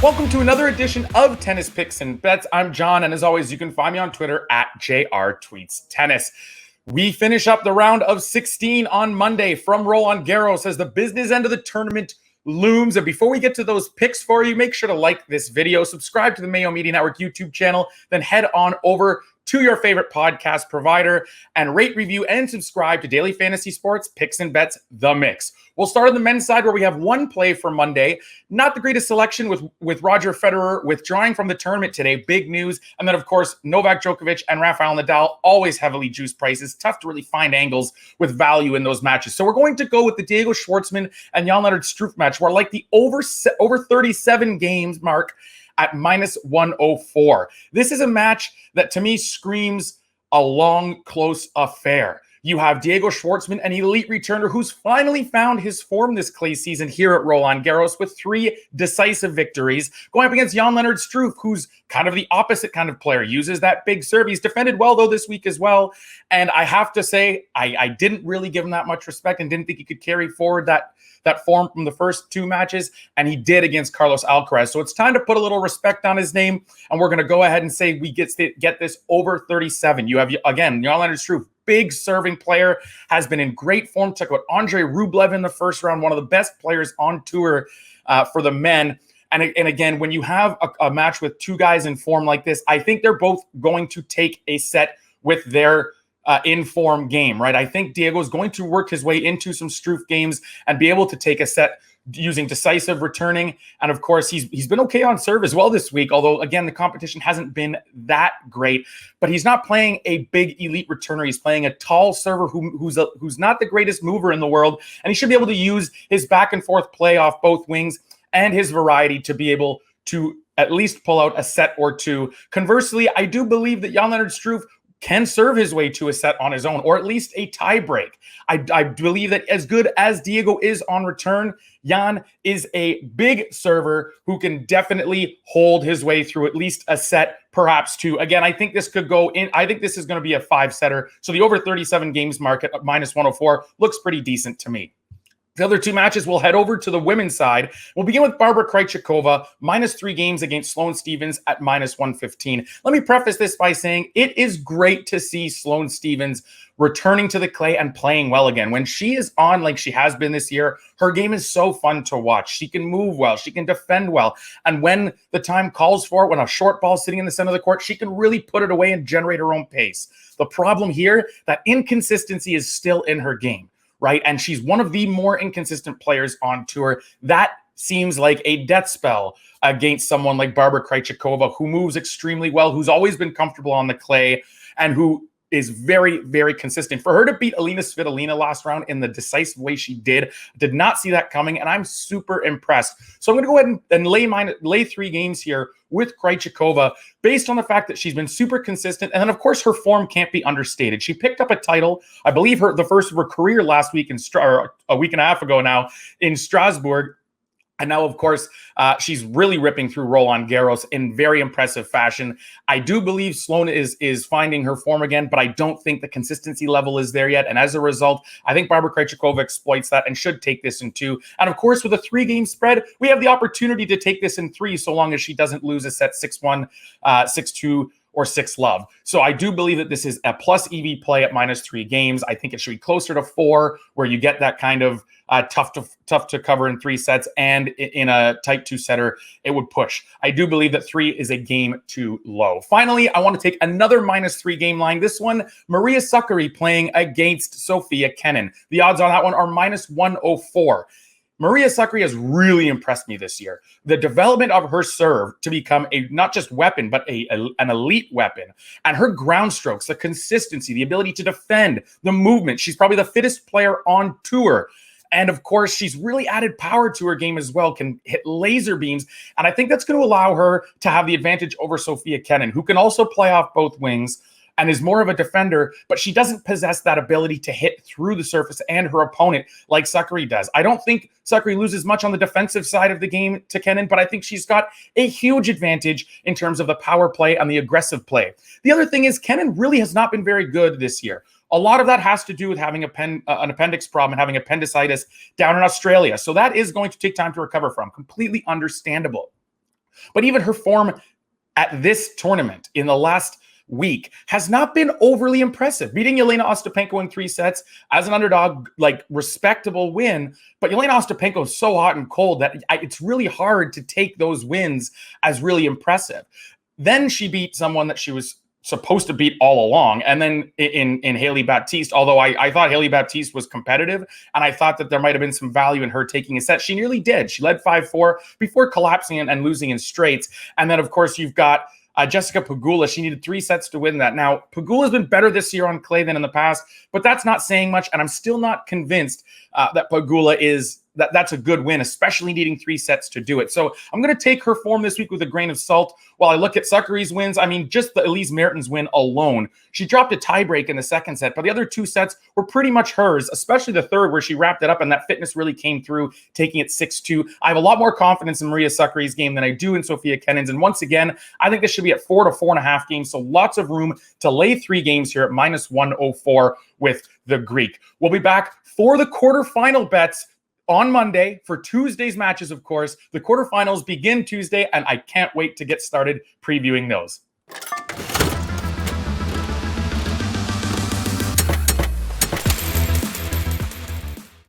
Welcome to another edition of Tennis Picks and Bets. I'm John, and as always, you can find me on Twitter at JRTweetsTennis. We finish up the round of 16 on Monday from Roland-Garros as the business end of the tournament looms. And before we get to those picks for you, make sure to like this video, subscribe to the Mayo Media Network YouTube channel, then head on over to your favorite podcast provider and rate, review, and subscribe to Daily Fantasy Sports Picks and Bets, The Mix. We'll start on the men's side where we have one play for Monday. Not the greatest selection with Roger Federer withdrawing from the tournament today. Big news. And then, of course, Novak Djokovic and Rafael Nadal, always heavily juiced prices. Tough to really find angles with value in those matches. So we're going to go with the Diego Schwartzman and Jan Struff match. We're like the over 37 games mark at minus 104. This is a match that to me screams a long, close affair. You have Diego Schwartzman, an elite returner who's finally found his form this clay season here at Roland-Garros with 3 decisive victories, going up against Jan Struff, who's kind of the opposite kind of player, uses that big serve. He's defended well, though, this week as well. And I have to say, I didn't really give him that much respect and didn't think he could carry forward that form from the first 2 matches, and he did against Carlos Alcaraz. So it's time to put a little respect on his name, and we're going to go ahead and say we get this over 37. You have, again, Jan Struff, big serving player, has been in great form. Took out Andre Rublev in the first round, one of the best players on tour for the men. And again, when you have a match with 2 guys in form like this, I think they're both going to take a set with their in-form game, right? I think Diego is going to work his way into some Struff games and be able to take a set using decisive returning. And of course, he's been okay on serve as well this week, although again, the competition hasn't been that great, but he's not playing a big elite returner. He's playing a tall server who's not the greatest mover in the world. And he should be able to use his back and forth play off both wings and his variety to be able to at least pull out a set or 2. Conversely, I do believe that Jan Struff can serve his way to a set on his own, or at least a tie break. I believe that as good as Diego is on return, Jan is a big server who can definitely hold his way through at least a set, perhaps 2. Again, I think this could go in. I think this is going to be a 5-setter. So the over 37 games market at minus 104 looks pretty decent to me. The other 2 matches, we'll head over to the women's side. We'll begin with Barbara Krejcikova, minus 3 games against Sloane Stephens at minus 115. Let me preface this by saying it is great to see Sloane Stephens returning to the clay and playing well again. When she is on like she has been this year, her game is so fun to watch. She can move well. She can defend well. And when the time calls for it, when a short ball is sitting in the center of the court, she can really put it away and generate her own pace. The problem here, that inconsistency is still in her game, right? And she's one of the more inconsistent players on tour. That seems like a death spell against someone like Barbara Krejcikova, who moves extremely well, who's always been comfortable on the clay, and who is very, very consistent. For her to beat Alina Svitolina last round in the decisive way she did not see that coming, and I'm super impressed. So I'm going to go ahead and lay 3 games here with Krejcikova based on the fact that she's been super consistent. And then, of course, her form can't be understated. She picked up a title, I believe the first of her career last week or a week and a half ago now in Strasbourg. And now, of course, she's really ripping through Roland-Garros in very impressive fashion. I do believe Sloane is finding her form again, but I don't think the consistency level is there yet. And as a result, I think Barbara Krejcikova exploits that and should take this in 2. And of course, with a 3-game spread, we have the opportunity to take this in 3, so long as she doesn't lose a set 6-1, 6-2, or 6-love. So I do believe that this is a plus EV play at minus 3 games. I think it should be closer to 4, where you get that kind of tough to cover in 3 sets, and in a tight 2-setter, it would push. I do believe that 3 is a game too low. Finally, I want to take another minus 3 game line. This one, Maria Sakkari playing against Sofia Kenin. The odds on that one are minus 104. Maria Sakkari has really impressed me this year. The development of her serve to become a not just weapon, but an elite weapon. And her ground strokes, the consistency, the ability to defend, the movement. She's probably the fittest player on tour. And of course, she's really added power to her game as well, can hit laser beams. And I think that's going to allow her to have the advantage over Sofia Kenin, who can also play off both wings and is more of a defender, but she doesn't possess that ability to hit through the surface and her opponent like Sakkari does. I don't think Sakkari loses much on the defensive side of the game to Kenin, but I think she's got a huge advantage in terms of the power play and the aggressive play. The other thing is Kenin really has not been very good this year. A lot of that has to do with having an appendix problem and having appendicitis down in Australia. So that is going to take time to recover from. Completely understandable. But even her form at this tournament in the last week has not been overly impressive. Beating Yelena Ostapenko in 3 sets as an underdog, like respectable win. But Yelena Ostapenko is so hot and cold that it's really hard to take those wins as really impressive. Then she beat someone that she was supposed to beat all along. And then in Haley Baptiste, although I thought Haley Baptiste was competitive and I thought that there might have been some value in her taking a set, she nearly did. She led 5-4 before collapsing and losing in straights. And then, of course, you've got Jessica Pegula. She needed 3 sets to win that. Now, Pegula's been better this year on clay than in the past, but that's not saying much. And I'm still not convinced that Pegula is that's a good win, especially needing 3 sets to do it. So I'm going to take her form this week with a grain of salt. While I look at Sakkari's wins, I mean, just the Elise Mertens win alone, she dropped a tiebreak in the 2nd set, but the other 2 sets were pretty much hers, especially the 3rd where she wrapped it up and that fitness really came through, taking it 6-2. I have a lot more confidence in Maria Sakkari's game than I do in Sofia Kenin's. And once again, I think this should be at 4 to 4.5 games. So lots of room to lay 3 games here at -104 with the Greek. We'll be back for the quarterfinal bets on Monday for Tuesday's matches, of course. The quarterfinals begin Tuesday, and I can't wait to get started previewing those.